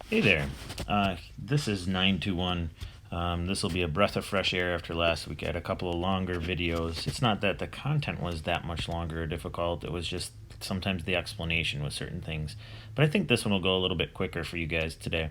Hey there. This is 921. This will be a breath of fresh air after last week. I had a couple of longer videos. It's not that the content was that much longer or difficult, it was just sometimes the explanation with certain things. But I think this one will go a little bit quicker for you guys today.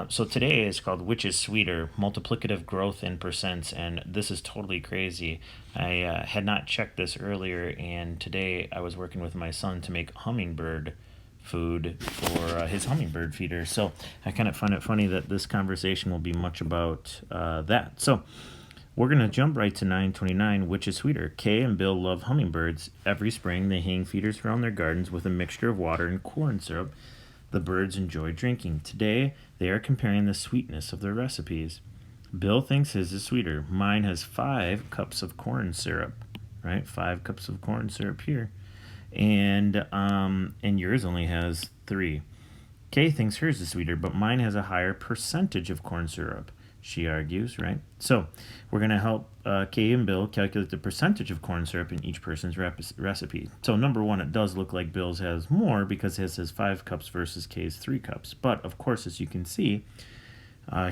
So today is called Which is Sweeter? Multiplicative Growth in Percents, and this is totally crazy. I had not checked this earlier, and today I was working with my son to make hummingbird food for his hummingbird feeder. So I kind of find it funny that this conversation will be much about that. So we're going to jump right to 929, which is sweeter. Kay and Bill love hummingbirds. Every spring they hang feeders around their gardens with a mixture of water and corn syrup the birds enjoy drinking. Today they are comparing the sweetness of their recipes. Bill thinks his is sweeter. Mine has 5 cups of corn syrup, right? 5 cups of corn syrup here, and yours only has 3. Kay thinks hers is sweeter, but mine has a higher percentage of corn syrup, she argues, right? So we're going to help Kay and Bill calculate the percentage of corn syrup in each person's recipe. So number one, it does look like Bill's has more because his has 5 cups versus Kay's 3 cups. But of course, as you can see,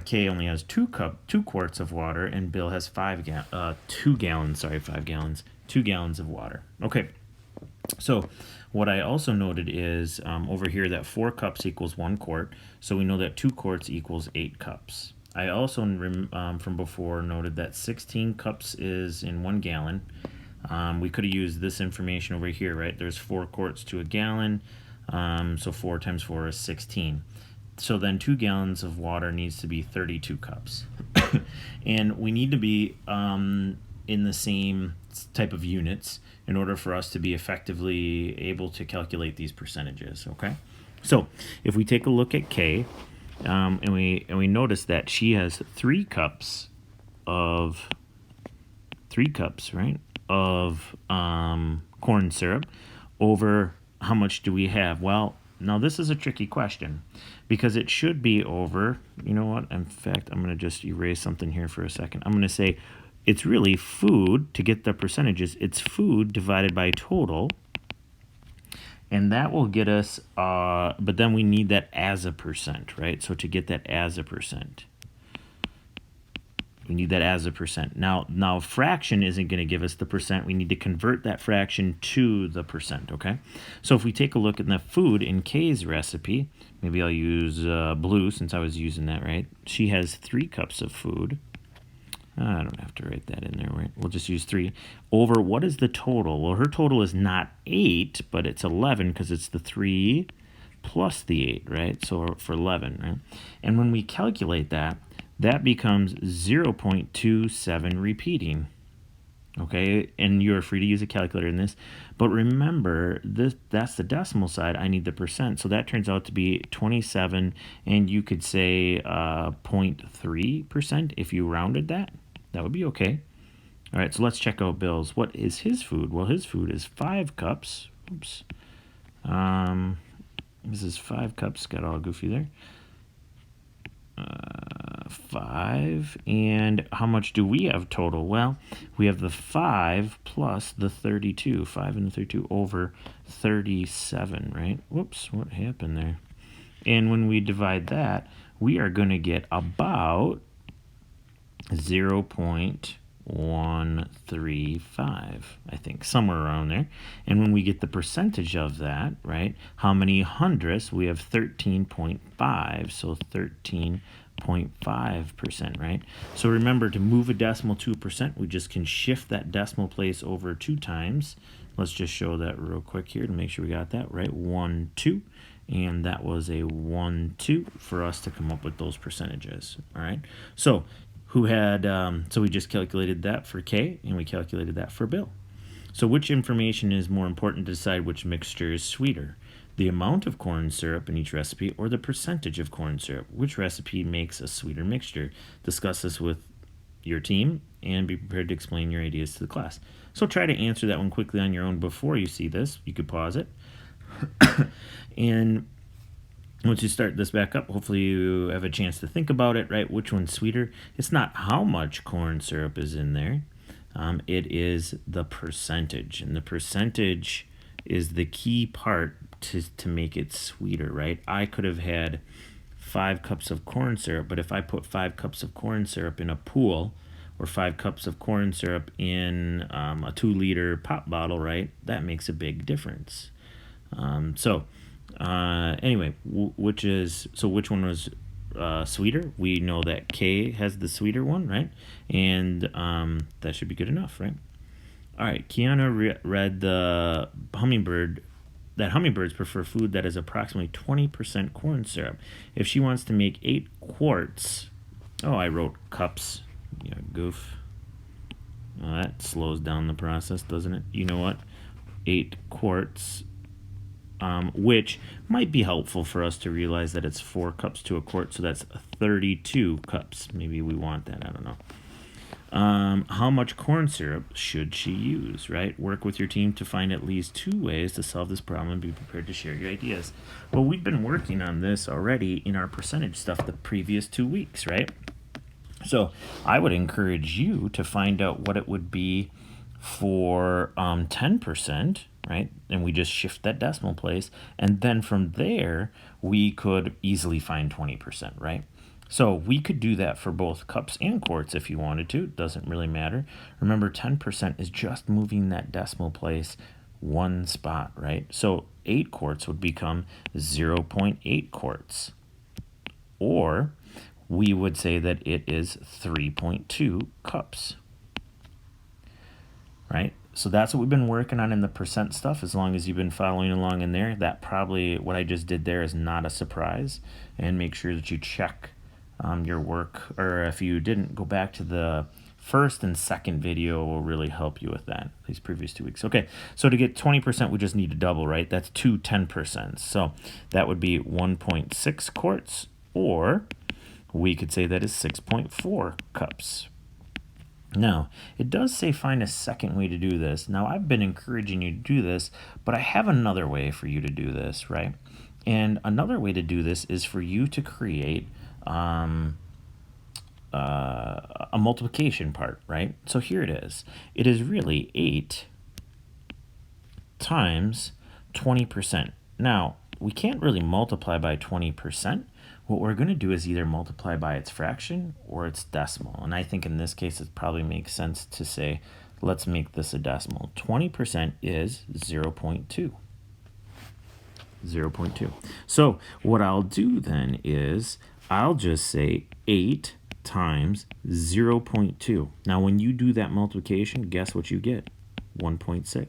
Kay only has 2 quarts of water, and Bill has 2 gallons. Sorry, 5 gallons. 2 gallons of water. Okay. So what I also noted is over here that 4 cups equals 1 quart. So we know that 2 quarts equals 8 cups. I also, from before, noted that 16 cups is in 1 gallon. We could have used this information over here, right? There's 4 quarts to a gallon. So 4 times 4 is 16. So then 2 gallons of water needs to be 32 cups. And we need to be in the same type of units in order for us to be effectively able to calculate these percentages, okay? So if we take a look at Kay, and we notice that she has 3 cups, right, of corn syrup over how much do we have? Well, now this is a tricky question because it should be over, you know what, in fact, I'm going to just erase something here for a second. I'm going to say it's really food, to get the percentages, it's food divided by total, and that will get us, but then we need that as a percent, right? So to get that as a percent, we need that as a percent. Now fraction isn't going to give us the percent. We need to convert that fraction to the percent, okay? So if we take a look at the food in Kay's recipe, maybe I'll use blue since I was using that, right? She has 3 cups of food. I don't have to write that in there, right? We'll just use 3 over what is the total? Well, her total is not 8, but it's 11 because it's the 3 plus the 8, right? So for 11, right? And when we calculate that, that becomes 0.27 repeating. Okay, and you're free to use a calculator in this, but remember that's the decimal side. I need the percent, so that turns out to be 27, and you could say 0.3% if you rounded that. That would be okay. All right, so let's check out Bill's. What is his food? Well, his food is 5 cups. Oops. This is 5 cups. Got all goofy there. 5, and how much do we have total? Well, we have the 5 plus the 32. 5 and the 32 over 37, right? Whoops, what happened there? And when we divide that, we are going to get about 0.135, I think, somewhere around there. And when we get the percentage of that, right, how many hundredths? We have 13.5, so 13.5%, right? So remember, to move a decimal to a percent, we just can shift that decimal place over 2 times. Let's just show that real quick here to make sure we got that right. 1, 2. And that was a 1, 2 for us to come up with those percentages, all right? So so we just calculated that for Kay, and we calculated that for Bill. So which information is more important to decide which mixture is sweeter? The amount of corn syrup in each recipe or the percentage of corn syrup? Which recipe makes a sweeter mixture? Discuss this with your team and be prepared to explain your ideas to the class. So try to answer that one quickly on your own before you see this. You could pause it. And once you start this back up, hopefully you have a chance to think about it, right? Which one's sweeter? It's not how much corn syrup is in there. It is the percentage. And the percentage is the key part to make it sweeter, right? I could have had 5 cups of corn syrup, but if I put 5 cups of corn syrup in a pool, or 5 cups of corn syrup in a 2-liter pop bottle, right, that makes a big difference. Anyway, which one was sweeter? We know that K has the sweeter one, right? And that should be good enough, right? All right, Kiana read the hummingbird that hummingbirds prefer food that is approximately 20% corn syrup. If she wants to make 8 quarts, I wrote cups. Yeah, goof. That slows down the process, doesn't it? You know what? 8 quarts, which might be helpful for us to realize that it's 4 cups to a quart, so that's 32 cups. Maybe we want that, I don't know. How much corn syrup should she use, right? Work with your team to find at least 2 ways to solve this problem and be prepared to share your ideas. Well, we've been working on this already in our percentage stuff the previous 2 weeks, right? So I would encourage you to find out what it would be for 10%, right? And we just shift that decimal place. And then from there, we could easily find 20%, right? So we could do that for both cups and quarts if you wanted to. It doesn't really matter. Remember, 10% is just moving that decimal place 1 spot, right? So 8 quarts would become 0.8 quarts. Or we would say that it is 3.2 cups, right? So that's what we've been working on in the percent stuff. As long as you've been following along in there, that probably what I just did there is not a surprise. And make sure that you check your work, or if you didn't, go back to the first and second video will really help you with that, these previous 2 weeks. Okay, so to get 20%, we just need to double, right? That's 2 10%. So that would be 1.6 quarts, or we could say that is 6.4 cups. Now, it does say find a second way to do this. Now, I've been encouraging you to do this, but I have another way for you to do this, right? And another way to do this is for you to create a multiplication part, right? So here it is. It is really 8 times 20%. Now, we can't really multiply by 20%. What we're going to do is either multiply by its fraction or its decimal. And I think in this case, it probably makes sense to say, let's make this a decimal. 20% is 0.2. 0.2. So what I'll do then is I'll just say 8 times 0.2. Now, when you do that multiplication, guess what you get? 1.6.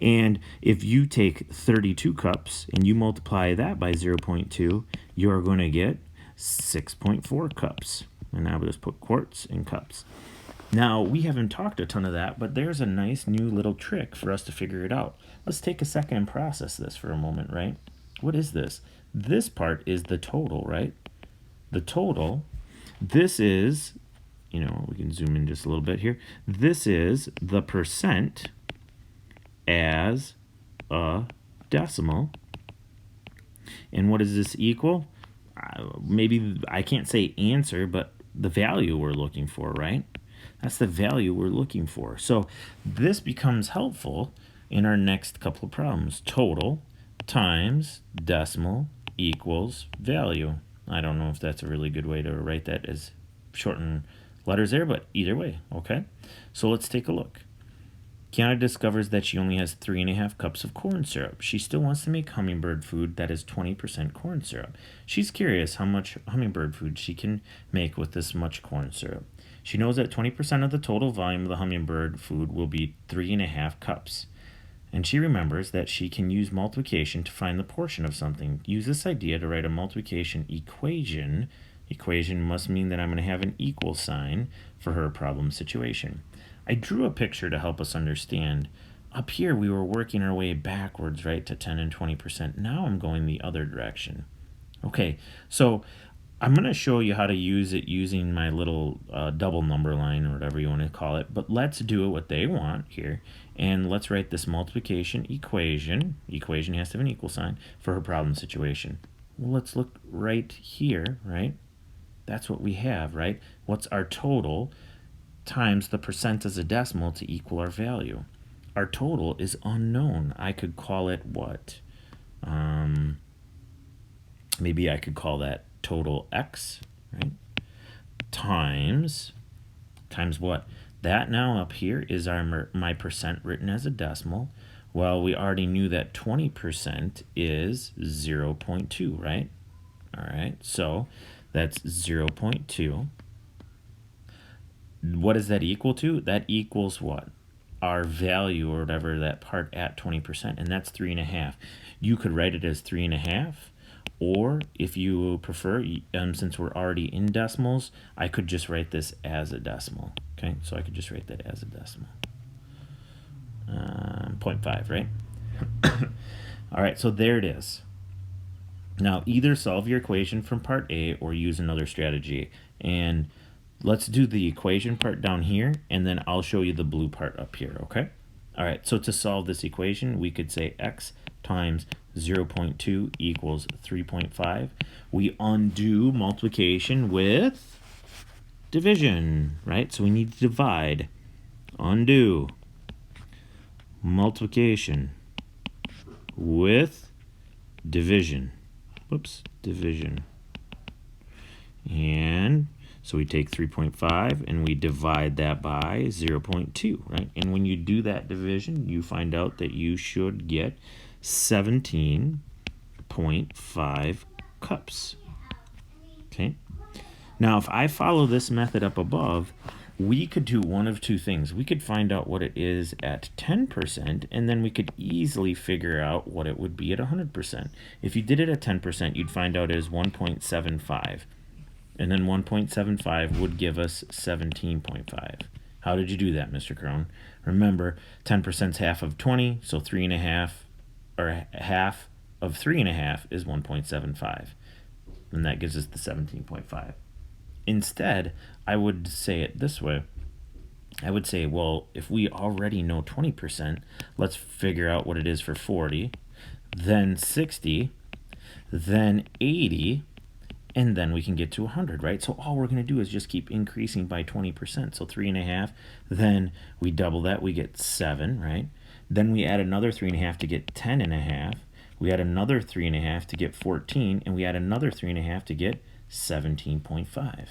And if you take 32 cups and you multiply that by 0.2, you're going to get 6.4 cups. And now we'll just put quarts and cups. Now, we haven't talked a ton of that, but there's a nice new little trick for us to figure it out. Let's take a second and process this for a moment, right? What is this? This part is the total, right? The total. This is, we can zoom in just a little bit here. This is the percent as a decimal. And what does this equal? Maybe I can't say answer, but the value we're looking for, right? That's the value we're looking for. So this becomes helpful in our next couple of problems. Total times decimal equals value. I don't know if that's a really good way to write that as shortened letters there, but either way, okay? So let's take a look. Kiana discovers that she only has 3.5 cups of corn syrup. She still wants to make hummingbird food that is 20% corn syrup. She's curious how much hummingbird food she can make with this much corn syrup. She knows that 20% of the total volume of the hummingbird food will be 3.5 cups. And she remembers that she can use multiplication to find the portion of something. Use this idea to write a multiplication equation. Equation must mean that I'm going to have an equal sign for her problem situation. I drew a picture to help us understand. Up here, we were working our way backwards, right, to 10 and 20%. Now I'm going the other direction. Okay, so I'm going to show you how to use it using my little double number line or whatever you want to call it. But let's do it what they want here. And let's write this multiplication equation. Equation has to have an equal sign for her problem situation. Well, let's look right here, right? That's what we have, right? What's our total times the percent as a decimal to equal our value? Our total is unknown. I could call it what? maybe I could call that total x, right? Times what? That now up here is my percent written as a decimal. Well, we already knew that 20% is 0.2, right? All right, so that's 0.2. What does that equal to? That equals what? Our value, or whatever, that part at 20%, and that's 3.5. You could write it as 3.5, or if you prefer, since we're already in decimals, I could just write this as a decimal. Okay, so I could just write that as a decimal. 0.5, right? All right, so there it is. Now, either solve your equation from part A or use another strategy. And let's do the equation part down here, and then I'll show you the blue part up here, okay? All right, so to solve this equation, we could say x times 0.2 equals 3.5. We undo multiplication with division, right? So we need to divide. Undo multiplication with division. Whoops, division. And so we take 3.5 and we divide that by 0.2, right? And when you do that division, you find out that you should get 17.5 cups. Okay. Now, if I follow this method up above, we could do one of two things. We could find out what it is at 10%, and then we could easily figure out what it would be at 100%. If you did it at 10%, you'd find out it is 1.75. And then 1.75 would give us 17.5. How did you do that, Mr. Krohn? Remember, 10% is half of 20, so 3.5, or half of 3.5 is 1.75. And that gives us the 17.5. Instead, I would say it this way. I would say, well, if we already know 20%, let's figure out what it is for 40, then 60, then 80, and then we can get to 100, right? So all we're going to do is just keep increasing by 20%. So 3.5, then we double that, we get 7, right? Then we add another 3.5 to get 10.5. We add another 3.5 to get 14, and we add another 3.5 to get 17.5.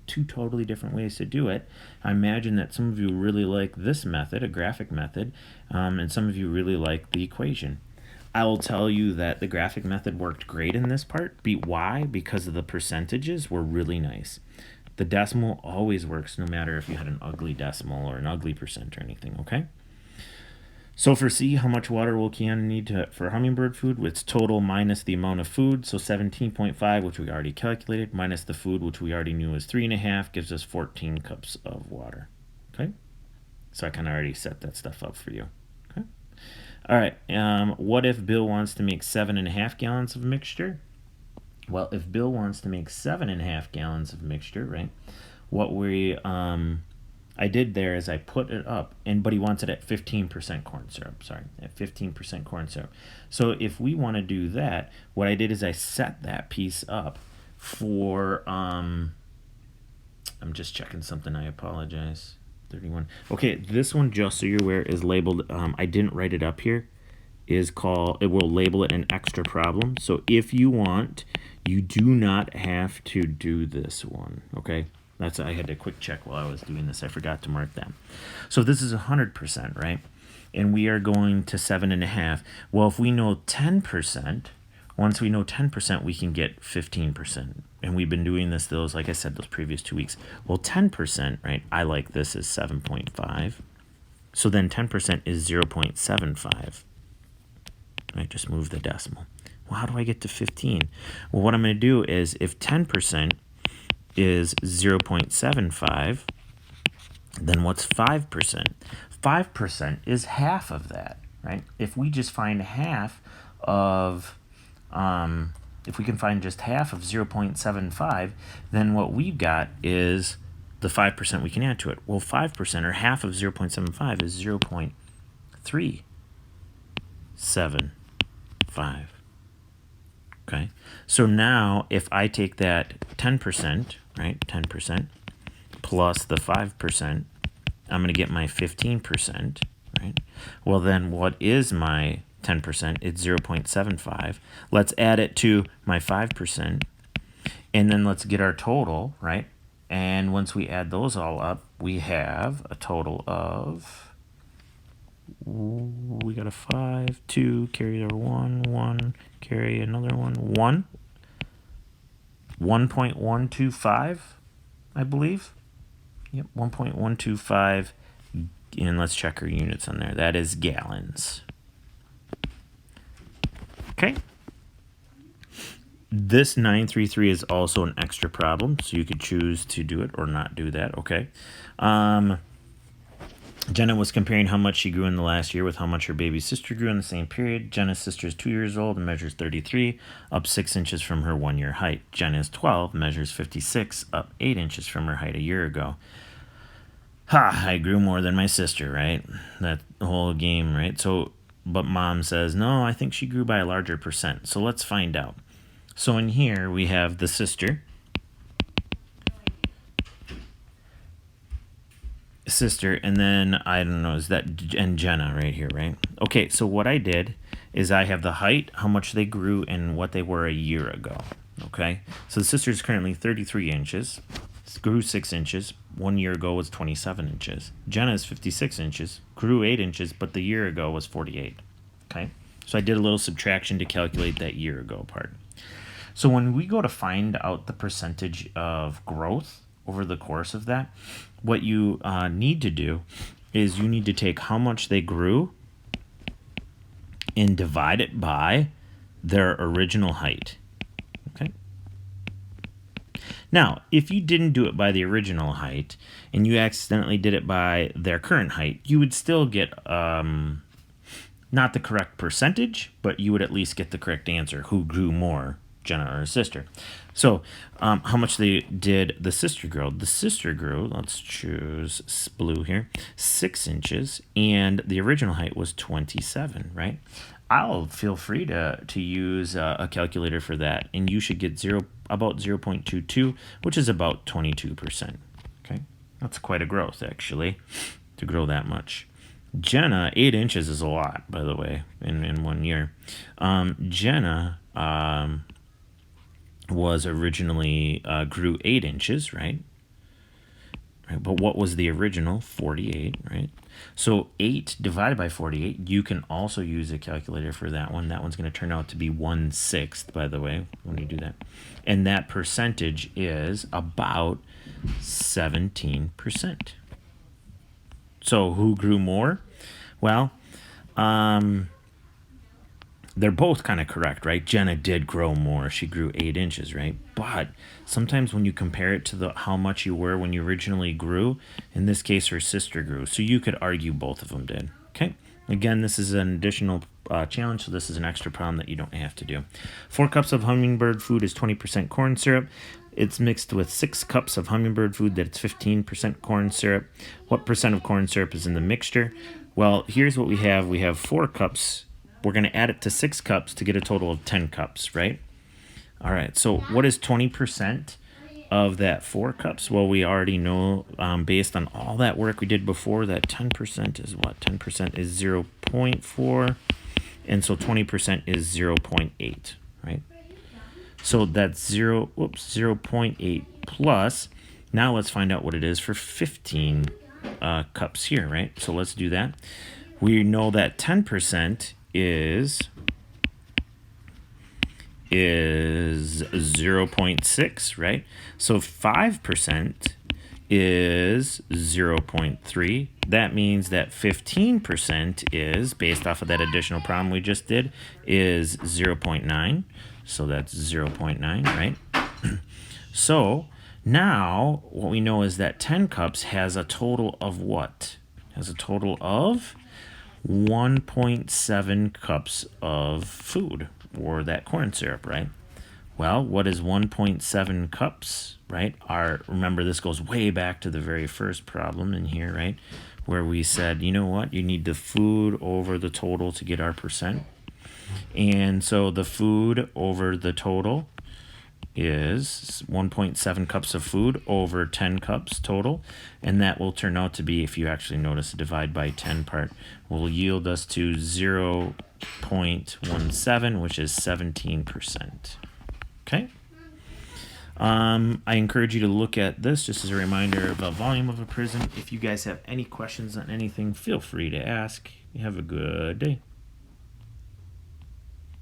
Two totally different ways to do it. I imagine that some of you really like this method, a graphic method, and some of you really like the equation. I will tell you that the graphic method worked great in this part. Why? Because of the percentages were really nice. The decimal always works no matter if you had an ugly decimal or an ugly percent or anything, okay? So for C, how much water will Kiana need for hummingbird food? It's total minus the amount of food, so 17.5, which we already calculated, minus the food, which we already knew was 3.5, gives us 14 cups of water, okay? So I kind of already set that stuff up for you, okay? All right, what if Bill wants to make 7.5 gallons of mixture? Well, if Bill wants to make 7.5 gallons of mixture, right, what I did there is I put it up, but he wants it at 15% corn syrup, at 15% corn syrup. So if we want to do that, what I did is I set that piece up for, I'm just checking something, I apologize, 31. Okay, this one, just so you're aware, is labeled, I didn't write it up here, it will label it an extra problem. So if you want, you do not have to do this one, okay? I had to quick check while I was doing this. I forgot to mark that. So this is 100%, right? And we are going to 7.5. Well, if we know 10%, once we know 10%, we can get 15%. And we've been doing this, like I said, those previous 2 weeks. Well, 10%, right? I like this as 7.5. So then 10% is 0.75. Right? Just move the decimal. Well, how do I get to 15? Well, what I'm going to do is if 10% is 0.75, then what's 5%? 5% is half of that, right? If we just find half of, if we can find just half of 0.75, then what we've got is the 5% we can add to it. Well, 5% or half of 0.75 is 0.375. Okay, so now if I take that 10%, right, 10% plus the 5%, I'm going to get my 15%, right? Well, then what is my 10%, it's 0.75. Let's add it to my 5%, and then let's get our total, right? And once we add those all up, we have a total of, we got a 5, 2, carry our 1, 1, carry another 1, 1.125, I believe. Yep, 1.125, and let's check our units on there. That is gallons. Okay. This 933 is also an extra problem, so you could choose to do it or not do that, okay? Jenna was comparing how much she grew in the last year with how much her baby sister grew in the same period. Jenna's sister is 2 years old and measures 33, up 6 inches from her 1 year height. Jenna is 12, measures 56, up 8 inches from her height a year ago. Ha, I grew more than my sister, right? That whole game, right? So, but mom says, no, I think she grew by a larger percent. So let's find out. So in here we have the sister, and then I don't know, is that, and Jenna right here, right? Okay, so what I did is I have the height, how much they grew, and what they were a year ago. Okay, so the sister is currently 33 inches, grew 6 inches. 1 year ago was 27 inches. Jenna is 56 inches, grew 8 inches, but the year ago was 48. Okay, so I did a little subtraction to calculate that year ago part. So when we go to find out the percentage of growth over the course of that, what you need to do is you need to take how much they grew and divide it by their original height. Okay. Now, if you didn't do it by the original height and you accidentally did it by their current height, you would still get not the correct percentage, but you would at least get the correct answer. Who grew more, Jenna or her sister? So how much did the sister grow? The sister grew, let's choose blue here, 6 inches, and the original height was 27, right? I'll feel free to use a calculator for that, and you should get about 0.22, which is about 22%. Okay, that's quite a growth, actually, to grow that much. Jenna, 8 inches is a lot, by the way, in 1 year. Jenna was originally grew 8 inches, right? But what was the original? 48, right? So 8 divided by 48, you can also use a calculator for that one. That one's going to turn out to be 1/6, by the way, when you do that. And that percentage is about 17%. So who grew more? Well, they're both kind of correct, right? Jenna did grow more. She grew 8 inches, right? But sometimes when you compare it to how much you were when you originally grew, in this case, her sister grew. So you could argue both of them did. Okay. Again, this is an additional challenge, so this is an extra problem that you don't have to do. 4 cups of hummingbird food is 20% corn syrup. It's mixed with 6 cups of hummingbird food that's 15% corn syrup. What percent of corn syrup is in the mixture? Well, here's what we have. We have 4 cups. We're going to add it to 6 cups to get a total of 10 cups, right? All right, so what is 20% of that 4 cups? Well, we already know based on all that work we did before that 10% is what? 10% is 0.4, and so 20% is 0.8, right? So that's 0.8 plus. Now let's find out what it is for 15 cups here, right? So let's do that. We know that 10% is 0.6, right? So 5% is 0.3. That means that 15% is, based off of that additional problem we just did, is 0.9. So that's 0.9, right? So now what we know is that 10 cups has a total of what? Has a total of 1.7 cups of food, or that corn syrup, right? Well, what is 1.7 cups, right? Remember, this goes way back to the very first problem in here, right? Where we said, you know what? You need the food over the total to get our percent. And so the food over the total is 1.7 cups of food over 10 cups total, and that will turn out to be, if you actually notice, a divide by 10 part will yield us to 0.17, which is 17%. Okay. I encourage you to look at this just as a reminder of the volume of a prism. If you guys have any questions on anything, feel free to ask. Have a good day.